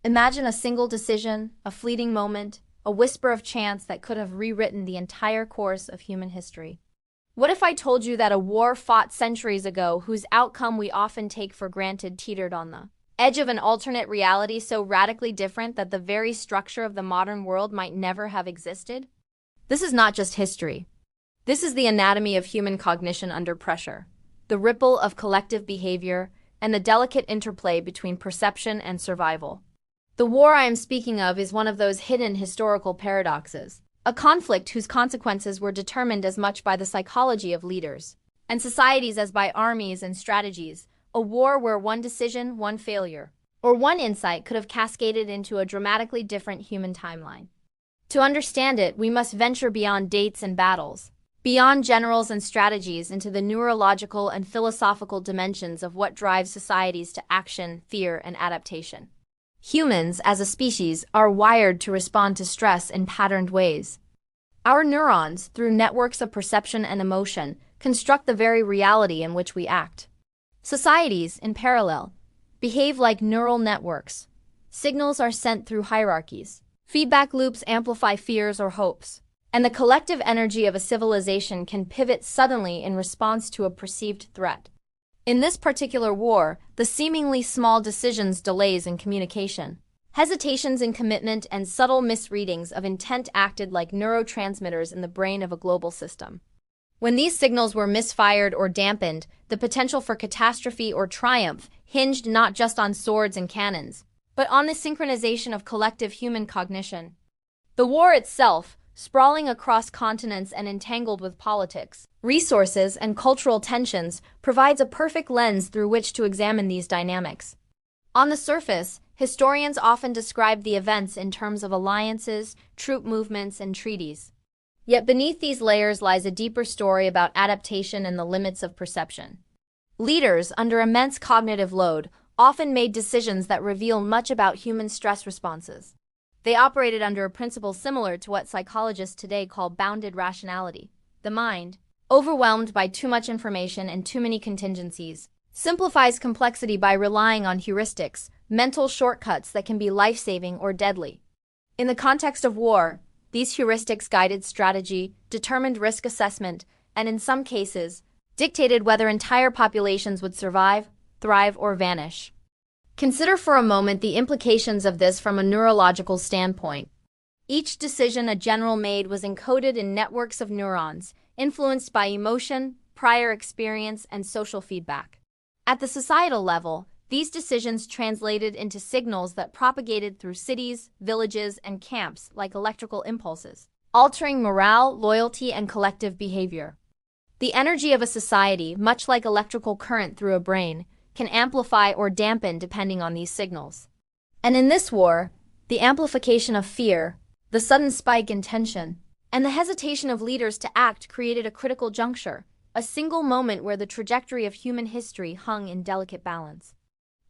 Imagine a single decision, a fleeting moment, a whisper of chance that could have rewritten the entire course of human history. What if I told you that a war fought centuries ago whose outcome we often take for granted teetered on the edge of an alternate reality so radically different that the very structure of the modern world might never have existed? This is not just history. This is the anatomy of human cognition under pressure, the ripple of collective behavior, and the delicate interplay between perception and survival. The war I am speaking of is one of those hidden historical paradoxes, a conflict whose consequences were determined as much by the psychology of leaders and societies as by armies and strategies, a war where one decision, one failure, or one insight could have cascaded into a dramatically different human timeline. To understand it, we must venture beyond dates and battles, beyond generals and strategies into the neurological and philosophical dimensions of what drives societies to action, fear, and adaptation. Humans, as a species, are wired to respond to stress in patterned ways. Our neurons, through networks of perception and emotion, construct the very reality in which we act. Societies, in parallel, behave like neural networks. Signals are sent through hierarchies. Feedback loops amplify fears or hopes, and the collective energy of a civilization can pivot suddenly in response to a perceived threat. In this particular war, the seemingly small decisions, delays in communication, hesitations in commitment, and subtle misreadings of intent acted like neurotransmitters in the brain of a global system. When these signals were misfired or dampened, the potential for catastrophe or triumph hinged not just on swords and cannons, but on the synchronization of collective human cognition. The war itself, sprawling across continents and entangled with politics, resources, and cultural tensions, provides a perfect lens through which to examine these dynamics. On the surface, historians often describe the events in terms of alliances, troop movements, and treaties. Yet beneath these layers lies a deeper story about adaptation and the limits of perception. Leaders, under immense cognitive load, often made decisions that reveal much about human stress responses. They operated under a principle similar to what psychologists today call bounded rationality. The mind, overwhelmed by too much information and too many contingencies, simplifies complexity by relying on heuristics, mental shortcuts that can be life-saving or deadly. In the context of war, these heuristics guided strategy, determined risk assessment, and in some cases, dictated whether entire populations would survive, thrive, or vanish. Consider for a moment the implications of this from a neurological standpoint. Each decision a general made was encoded in networks of neurons, influenced by emotion, prior experience, and social feedback. At the societal level, these decisions translated into signals that propagated through cities, villages, and camps like electrical impulses, altering morale, loyalty, and collective behavior. The energy of a society, much like electrical current through a brain, can amplify or dampen depending on these signals. And in this war, the amplification of fear, the sudden spike in tension, and the hesitation of leaders to act created a critical juncture, a single moment where the trajectory of human history hung in delicate balance.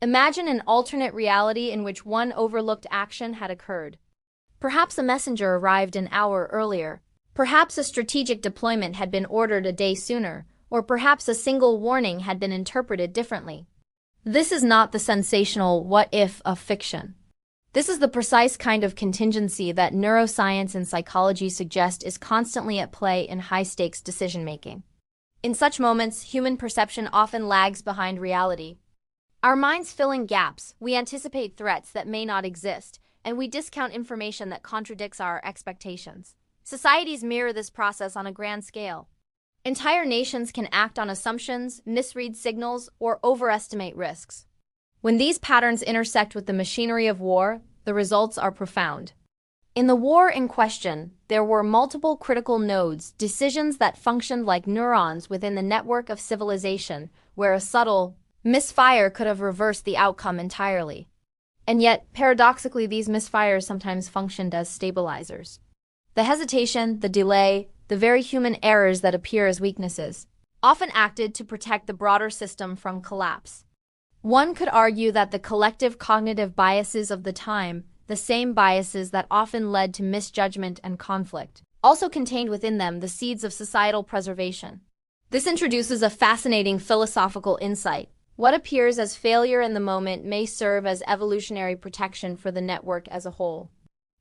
Imagine an alternate reality in which one overlooked action had occurred. Perhaps a messenger arrived an hour earlier. Perhaps a strategic deployment had been ordered a day sooner, or perhaps a single warning had been interpreted differently. This is not the sensational what-if of fiction. This is the precise kind of contingency that neuroscience and psychology suggest is constantly at play in high-stakes decision-making. In such moments, human perception often lags behind reality. Our minds fill in gaps, we anticipate threats that may not exist, and we discount information that contradicts our expectations. Societies mirror this process on a grand scale. Entire nations can act on assumptions, misread signals, or overestimate risks. When these patterns intersect with the machinery of war, the results are profound. In the war in question, there were multiple critical nodes, decisions that functioned like neurons within the network of civilization, where a subtle misfire could have reversed the outcome entirely. And yet, paradoxically, these misfires sometimes functioned as stabilizers. The hesitation, the delay, the very human errors that appear as weaknesses, often acted to protect the broader system from collapse. One could argue that the collective cognitive biases of the time, the same biases that often led to misjudgment and conflict, also contained within them the seeds of societal preservation. This introduces a fascinating philosophical insight. What appears as failure in the moment may serve as evolutionary protection for the network as a whole.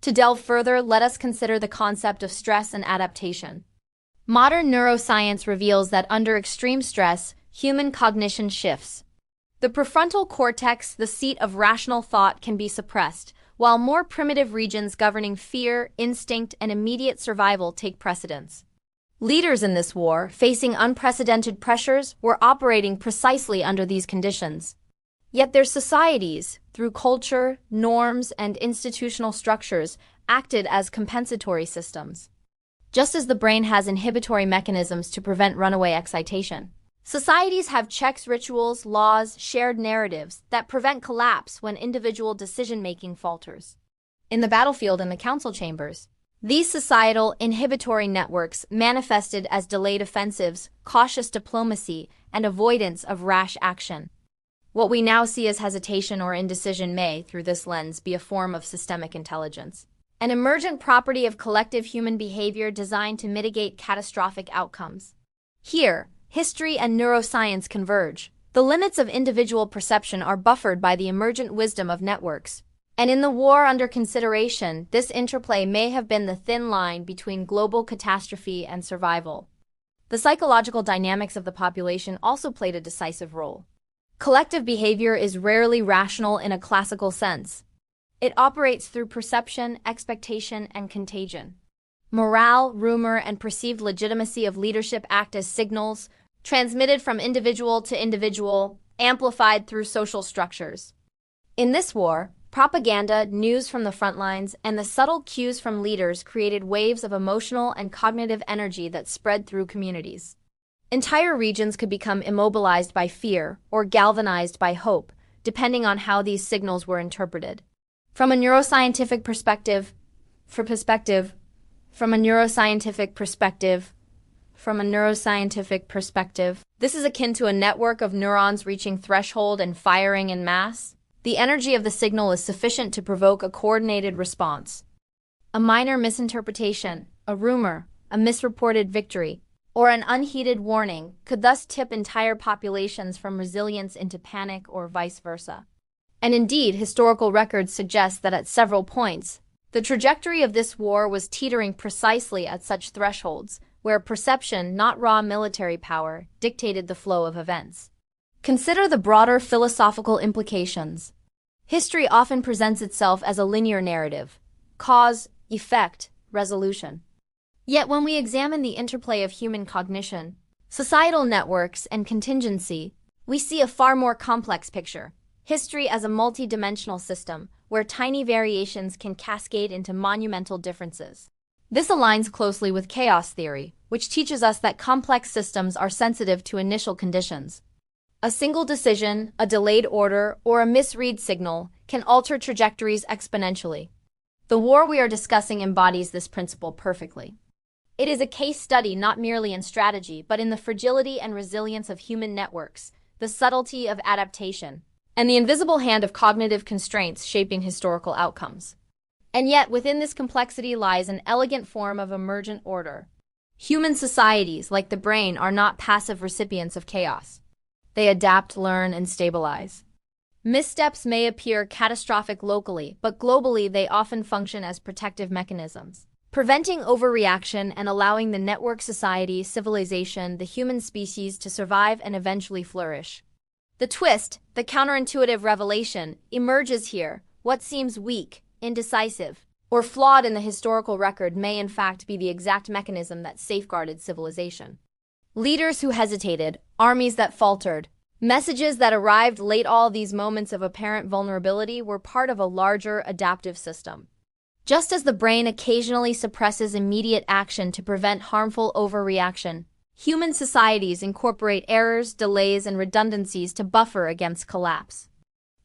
To delve further, let us consider the concept of stress and adaptation. Modern neuroscience reveals that under extreme stress, human cognition shifts. The prefrontal cortex, the seat of rational thought, can be suppressed, while more primitive regions governing fear, instinct, and immediate survival take precedence. Leaders in this war, facing unprecedented pressures, were operating precisely under these conditions. Yet their societies, through culture, norms, and institutional structures, acted as compensatory systems. Just as the brain has inhibitory mechanisms to prevent runaway excitation, societies have checks, rituals, laws, shared narratives that prevent collapse when individual decision-making falters. In the battlefield and the council chambers, these societal inhibitory networks manifested as delayed offensives, cautious diplomacy, and avoidance of rash action. What we now see as hesitation or indecision may, through this lens, be a form of systemic intelligence, an emergent property of collective human behavior designed to mitigate catastrophic outcomes. Here, history and neuroscience converge. The limits of individual perception are buffered by the emergent wisdom of networks. And in the war under consideration, this interplay may have been the thin line between global catastrophe and survival. The psychological dynamics of the population also played a decisive role. Collective behavior is rarely rational in a classical sense. It operates through perception, expectation, and contagion. Morale, rumor, and perceived legitimacy of leadership act as signals, transmitted from individual to individual, amplified through social structures. In this war, propaganda, news from the front lines, and the subtle cues from leaders created waves of emotional and cognitive energy that spread through communities. Entire regions could become immobilized by fear or galvanized by hope, depending on how these signals were interpreted. From a neuroscientific perspective, this is akin to a network of neurons reaching threshold and firing en masse. The energy of the signal is sufficient to provoke a coordinated response. A minor misinterpretation, a rumor, a misreported victory, or an unheeded warning could thus tip entire populations from resilience into panic or vice versa. And indeed, historical records suggest that at several points, the trajectory of this war was teetering precisely at such thresholds, where perception, not raw military power, dictated the flow of events. Consider the broader philosophical implications. History often presents itself as a linear narrative: cause, effect, resolution. Yet when we examine the interplay of human cognition, societal networks, and contingency, we see a far more complex picture. History as a multi-dimensional system, where tiny variations can cascade into monumental differences. This aligns closely with chaos theory, which teaches us that complex systems are sensitive to initial conditions. A single decision, a delayed order, or a misread signal can alter trajectories exponentially. The war we are discussing embodies this principle perfectly. It is a case study not merely in strategy, but in the fragility and resilience of human networks, the subtlety of adaptation, and the invisible hand of cognitive constraints shaping historical outcomes. And yet, within this complexity lies an elegant form of emergent order. Human societies, like the brain, are not passive recipients of chaos. They adapt, learn, and stabilize. Missteps may appear catastrophic locally, but globally they often function as protective mechanisms, preventing overreaction and allowing the network society, civilization, the human species to survive and eventually flourish. The twist, the counterintuitive revelation, emerges here. What seems weak, indecisive, or flawed in the historical record may in fact be the exact mechanism that safeguarded civilization. Leaders who hesitated, armies that faltered, messages that arrived late, all these moments of apparent vulnerability were part of a larger adaptive system. Just as the brain occasionally suppresses immediate action to prevent harmful overreaction, human societies incorporate errors, delays, and redundancies to buffer against collapse.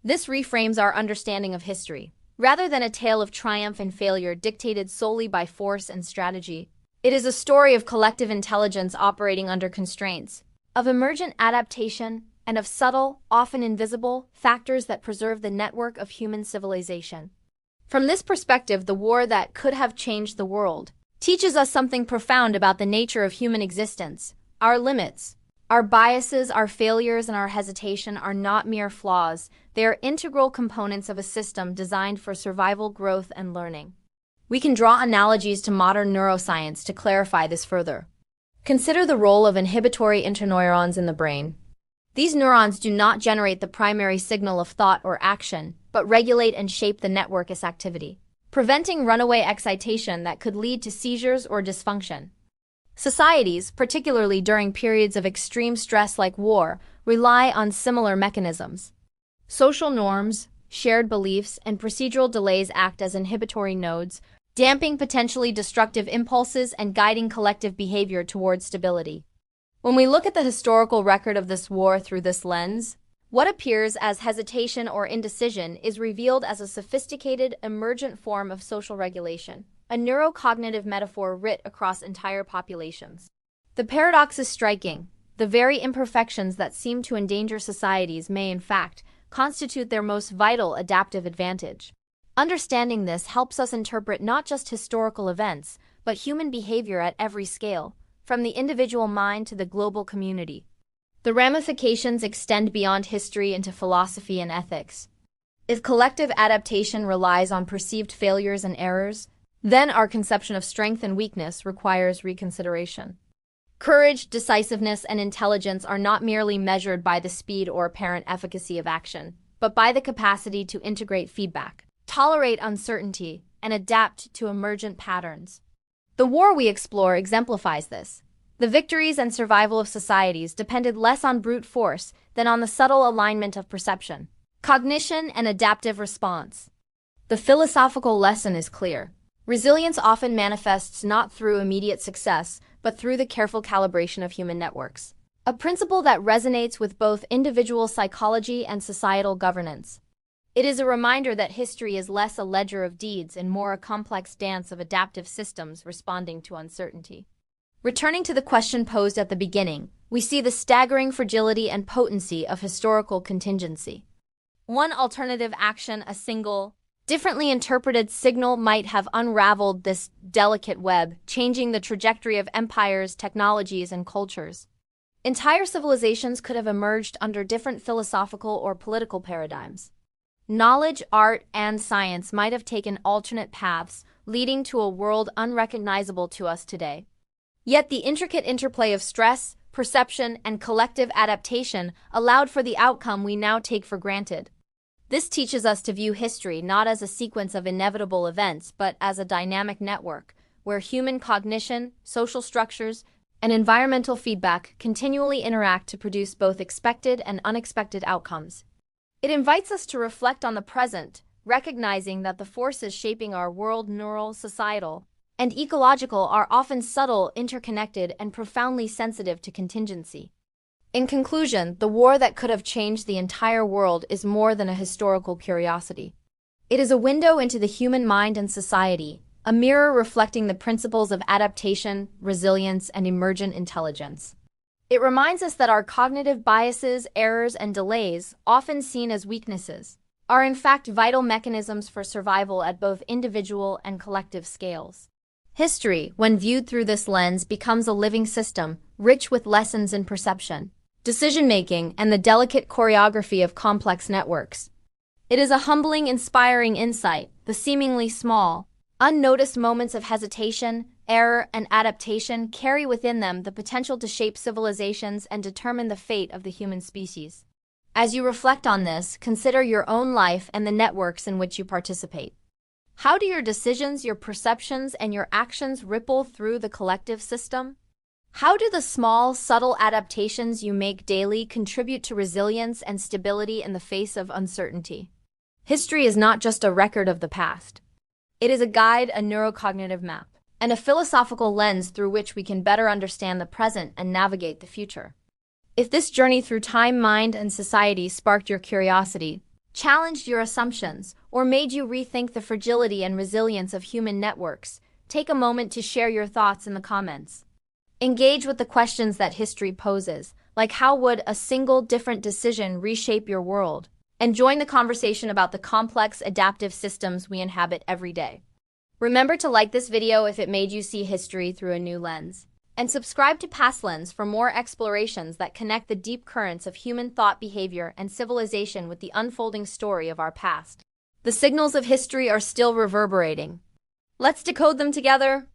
This reframes our understanding of history. Rather than a tale of triumph and failure dictated solely by force and strategy, it is a story of collective intelligence operating under constraints, of emergent adaptation, and of subtle, often invisible, factors that preserve the network of human civilization. From this perspective, the war that could have changed the world teaches us something profound about the nature of human existence, our limits, Our biases, our failures, and our hesitation are not mere flaws. They are integral components of a system designed for survival, growth, and learning. We can draw analogies to modern neuroscience to clarify this further. Consider the role of inhibitory interneurons in the brain. These neurons do not generate the primary signal of thought or action, but regulate and shape the network's activity, preventing runaway excitation that could lead to seizures or dysfunction. Societies, particularly during periods of extreme stress like war, rely on similar mechanisms. Social norms, shared beliefs, and procedural delays act as inhibitory nodes, damping potentially destructive impulses and guiding collective behavior towards stability. When we look at the historical record of this war through this lens, what appears as hesitation or indecision is revealed as a sophisticated, emergent form of social regulation, a neurocognitive metaphor writ across entire populations. The paradox is striking. The very imperfections that seem to endanger societies may, in fact, constitute their most vital adaptive advantage. Understanding this helps us interpret not just historical events, but human behavior at every scale, from the individual mind to the global community. The ramifications extend beyond history into philosophy and ethics. If collective adaptation relies on perceived failures and errors, then our conception of strength and weakness requires reconsideration. Courage, decisiveness, and intelligence are not merely measured by the speed or apparent efficacy of action, but by the capacity to integrate feedback, tolerate uncertainty, and adapt to emergent patterns. The war we explore exemplifies this. The victories and survival of societies depended less on brute force than on the subtle alignment of perception, cognition, and adaptive response. The philosophical lesson is clear. Resilience often manifests not through immediate success, but through the careful calibration of human networks, a principle that resonates with both individual psychology and societal governance. It is a reminder that history is less a ledger of deeds and more a complex dance of adaptive systems responding to uncertainty. Returning to the question posed at the beginning, we see the staggering fragility and potency of historical contingency. One alternative action, a single, differently interpreted signal, might have unraveled this delicate web, changing the trajectory of empires, technologies, and cultures. Entire civilizations could have emerged under different philosophical or political paradigms. Knowledge, art, and science might have taken alternate paths, leading to a world unrecognizable to us today. Yet the intricate interplay of stress, perception, and collective adaptation allowed for the outcome we now take for granted. This teaches us to view history not as a sequence of inevitable events, but as a dynamic network, where human cognition, social structures, and environmental feedback continually interact to produce both expected and unexpected outcomes. It invites us to reflect on the present, recognizing that the forces shaping our world, neural, societal, and ecological, are often subtle, interconnected, and profoundly sensitive to contingency. In conclusion, the war that could have changed the entire world is more than a historical curiosity. It is a window into the human mind and society, a mirror reflecting the principles of adaptation, resilience, and emergent intelligence. It reminds us that our cognitive biases, errors, and delays, often seen as weaknesses, are in fact vital mechanisms for survival at both individual and collective scales. History, when viewed through this lens, becomes a living system, rich with lessons in perception, decision-making, and the delicate choreography of complex networks. It is a humbling, inspiring insight. The seemingly small, unnoticed moments of hesitation, error, and adaptation carry within them the potential to shape civilizations and determine the fate of the human species. As you reflect on this, consider your own life and the networks in which you participate. How do your decisions, your perceptions, and your actions ripple through the collective system? How do the small, subtle adaptations you make daily contribute to resilience and stability in the face of uncertainty? History is not just a record of the past. It is a guide, a neurocognitive map, and a philosophical lens through which we can better understand the present and navigate the future. If this journey through time, mind, and society sparked your curiosity, challenged your assumptions, or made you rethink the fragility and resilience of human networks, take a moment to share your thoughts in the comments. Engage with the questions that history poses, like how would a single different decision reshape your world? And join the conversation about the complex adaptive systems we inhabit every day. Remember to like this video if it made you see history through a new lens. And subscribe to Past Lens for more explorations that connect the deep currents of human thought, behavior, and civilization with the unfolding story of our past. The signals of history are still reverberating. Let's decode them together.